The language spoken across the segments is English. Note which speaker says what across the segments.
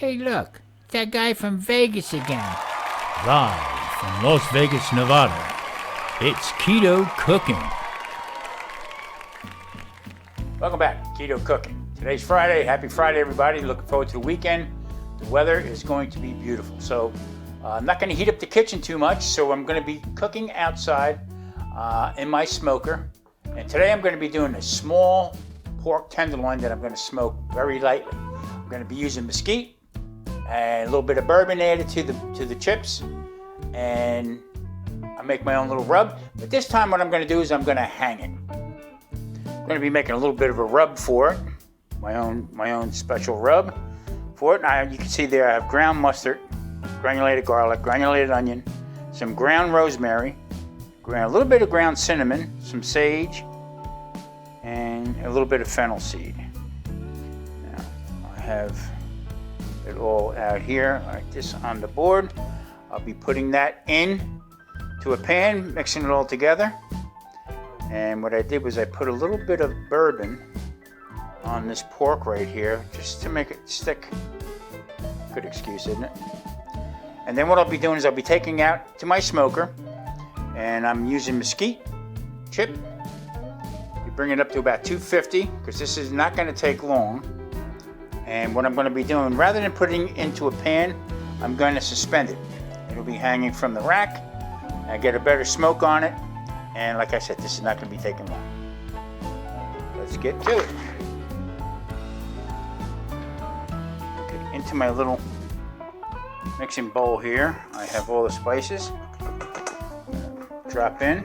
Speaker 1: Hey, look, that guy from Vegas again.
Speaker 2: Live from Las Vegas, Nevada, it's Keto Cooking.
Speaker 3: Welcome back, Keto Cooking. Today's Friday. Happy Friday, everybody. Looking forward to the weekend. The weather is going to be beautiful. So I'm not going to heat up the kitchen too much, so I'm going to be cooking outside in my smoker. And today I'm going to be doing a small pork tenderloin that I'm going to smoke very lightly. I'm going to be using mesquite and a little bit of bourbon added to the chips, and I make my own little rub. But this time what I'm going to do is I'm going to hang it. I'm going to be making a little bit of a rub for it, my own special rub for it. Now you can see there I have ground mustard, granulated garlic, granulated onion, some ground rosemary, a little bit of ground cinnamon, some sage, and a little bit of fennel seed. Now I have it all out here like this on the board. I'll be putting that in to a pan, mixing it all together. And what I did was I put a little bit of bourbon on this pork right here just to make it stick. Good excuse, isn't it? And then what I'll be doing is I'll be taking out to my smoker, and I'm using mesquite chip. You bring it up to about 250 because this is not going to take long. And what I'm going to be doing, rather than putting it into a pan, I'm going to suspend it. It'll be hanging from the rack. I get a better smoke on it. And like I said, this is not going to be taking long. Let's get to it. Okay, into my little mixing bowl here, I have all the spices. Drop in.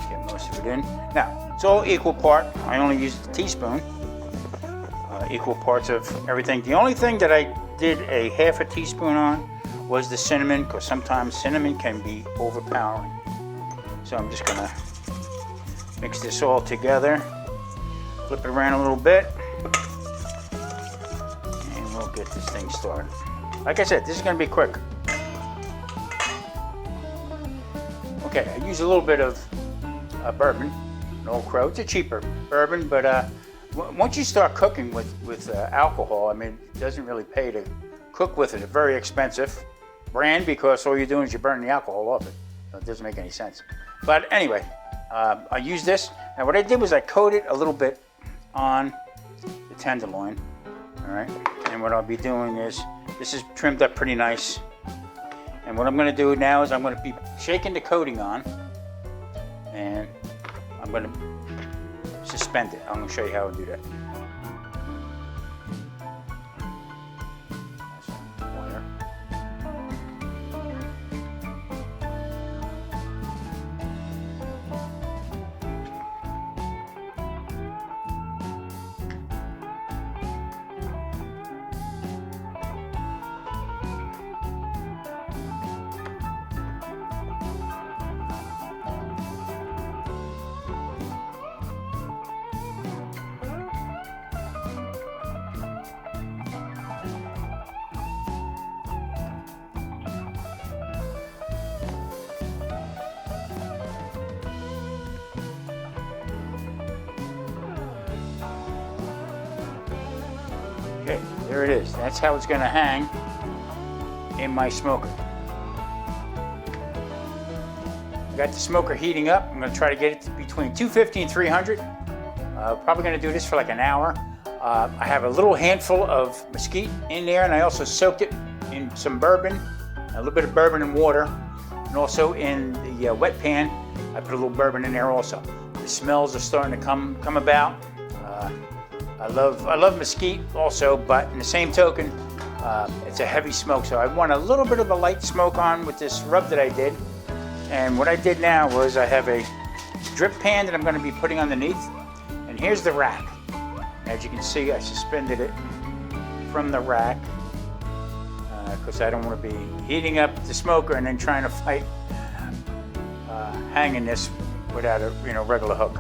Speaker 3: Get most of it in. Now, it's all equal part. I only used a teaspoon. Equal parts of everything. The only thing that I did a half a teaspoon on was the cinnamon, because sometimes cinnamon can be overpowering. So I'm just gonna mix this all together, flip it around a little bit, and we'll get this thing started. Like I said, this is gonna be quick. Okay, I use a little bit of bourbon, an Old Crow. It's a cheaper bourbon, but once you start cooking with alcohol, I mean, it doesn't really pay to cook with it. It's very expensive brand because all you're doing is you're burning the alcohol off it. So it doesn't make any sense. But anyway, I use this. Now what I did was I coated a little bit on the tenderloin. All right. And what I'll be doing is, this is trimmed up pretty nice. And what I'm going to do now is I'm going to be shaking the coating on, and I'm going to suspend it. I'm going to show you how to do that. Okay, there it is. That's how it's going to hang in my smoker. I got the smoker heating up. I'm going to try to get it to between 250 and 300. Probably going to do this for like an hour. I have a little handful of mesquite in there, and I also soaked it in some bourbon, a little bit of bourbon and water, and also in the wet pan, I put a little bourbon in there also. The smells are starting to come about. I love mesquite also, but in the same token, it's a heavy smoke, so I want a little bit of a light smoke on with this rub that I did. And what I did now was I have a drip pan that I'm going to be putting underneath, and here's the rack. As you can see, I suspended it from the rack because I don't want to be heating up the smoker and then trying to fight hanging this without a regular hook.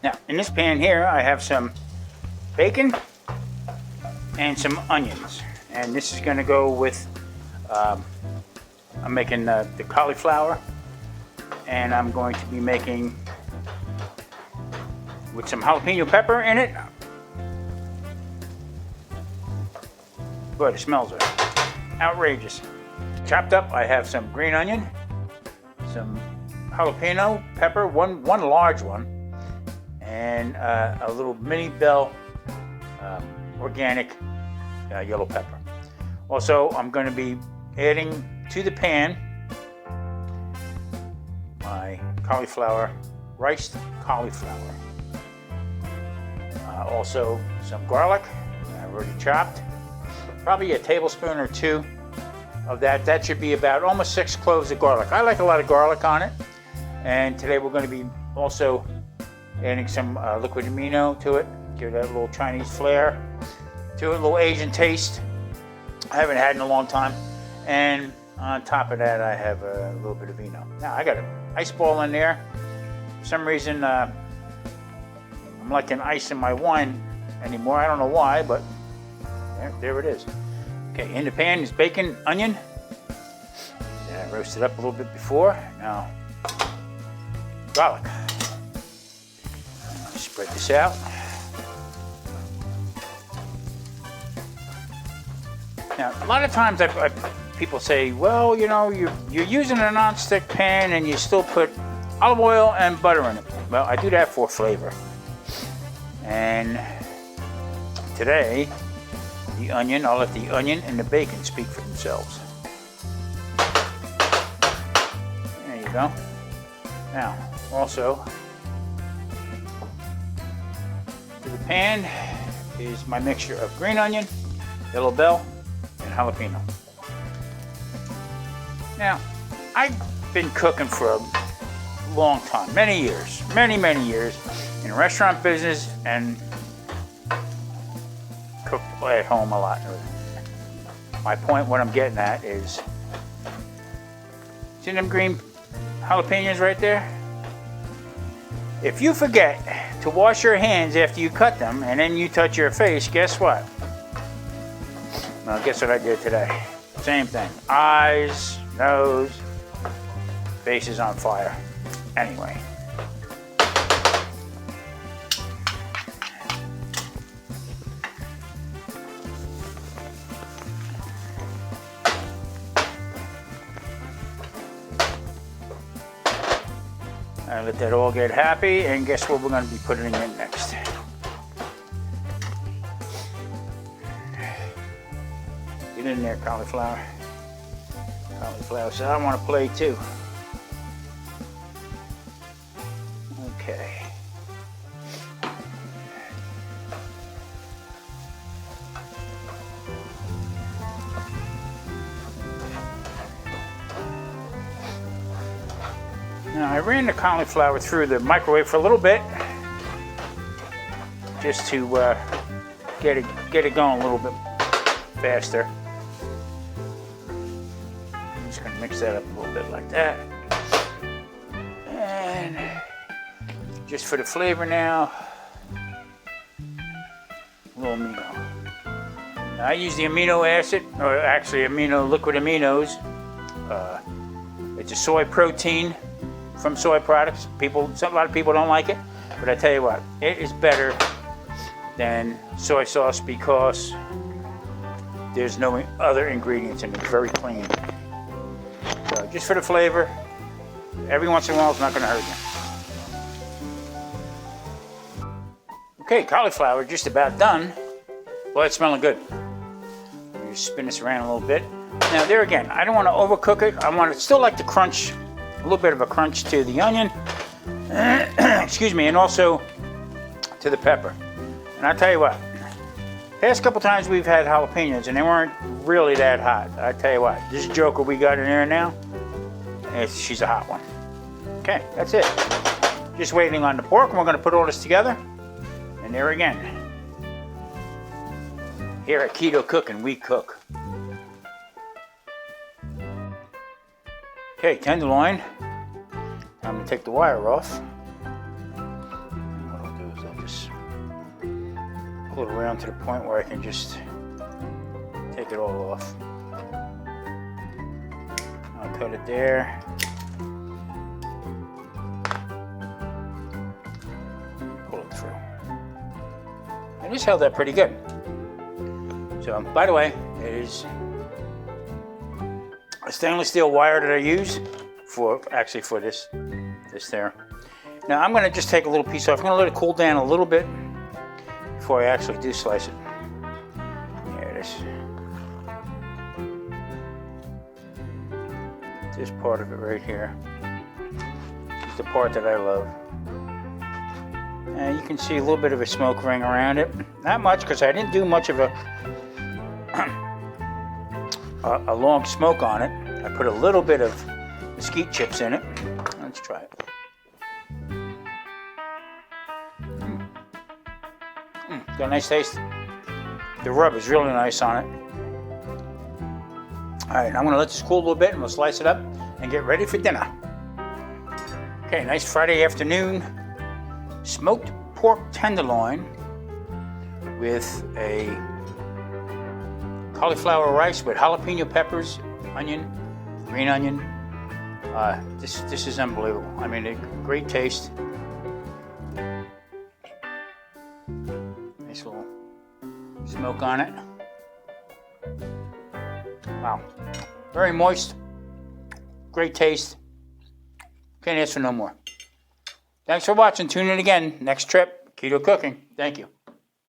Speaker 3: Now, in this pan here, I have some bacon and some onions. And this is going to go with, I'm making the cauliflower. And I'm going to be making with some jalapeno pepper in it. Boy, it smells outrageous. Chopped up, I have some green onion, some jalapeno pepper, one large one, and a little mini bell organic yellow pepper. Also, I'm going to be adding to the pan my cauliflower, riced cauliflower. Also, some garlic I've already chopped. Probably a tablespoon or two of that. That should be about almost 6 cloves of garlic. I like a lot of garlic on it. And today we're going to be also adding some liquid amino to it. Give that a little Chinese flair to it, a little Asian taste. I haven't had in a long time. And on top of that, I have a little bit of vino. Now I got an ice ball in there. For some reason, I'm liking ice in my wine anymore. I don't know why, but there it is. Okay, in the pan is bacon, onion. I roasted up a little bit before. Now, garlic. Spread this out. Now, a lot of times people say, well, you know, you're using a non-stick pan and you still put olive oil and butter in it. Well, I do that for flavor. And today, I'll let the onion and the bacon speak for themselves. There you go. Now, also, to the pan is my mixture of green onion, yellow bell, and jalapeno. Now, I've been cooking for a long time, many years in the restaurant business and cook at home a lot. My point, what I'm getting at is, see them green jalapenos right there? If you forget to wash your hands after you cut them and then you touch your face, guess what? Well, guess what I did today? Same thing. Eyes, nose, face is on fire. Anyway. I let that all get happy, and guess what we're going to be putting in next? Get in there, cauliflower. Cauliflower, so I want to play too. Okay. Now I ran the cauliflower through the microwave for a little bit, just to get it going a little bit faster. I'm just gonna mix that up a little bit like that, and just for the flavor now, a little amino. Now I use the amino acid, or actually liquid aminos. It's a soy protein from soy products. A lot of people don't like it, but I tell you what, it is better than soy sauce because there's no other ingredients in it. It's very clean. So just for the flavor, every once in a while it's not going to hurt you. Okay, cauliflower just about done. Boy, it's smelling good. Just spin this around a little bit. Now there again, I don't want to overcook it. I want it still like the crunch, a little bit of a crunch to the onion, excuse me, and also to the pepper. And I'll tell you what, past couple times we've had jalapenos and they weren't really that hot. I tell you what, this joker we got in there now, she's a hot one. Okay, that's it. Just waiting on the pork, and we're going to put all this together. And there again, here at Keto Cooking, we cook. Okay, tenderloin. Time to take the wire off. What I'll do pull it around to the point where I can just take it all off. I'll cut it there. Pull it through. And this held up pretty good. So, by the way, it is a stainless steel wire that I use for this there. Now I'm going to just take a little piece off. I'm going to let it cool down a little bit before I actually do slice it. There it is. This part of it right here is the part that I love. And you can see a little bit of a smoke ring around it. Not much, because I didn't do much of a long smoke on it. I put a little bit of mesquite chips in it. Let's try it. Got a nice taste. The rub is really nice on it. Alright, I'm going to let this cool a little bit and we'll slice it up and get ready for dinner. Okay, nice Friday afternoon. Smoked pork tenderloin with a cauliflower rice with jalapeno peppers, onion, green onion. This is unbelievable. I mean, a great taste. Nice little smoke on it. Wow. Very moist. Great taste. Can't ask for no more. Thanks for watching. Tune in again. Next trip, Keto Cooking. Thank you.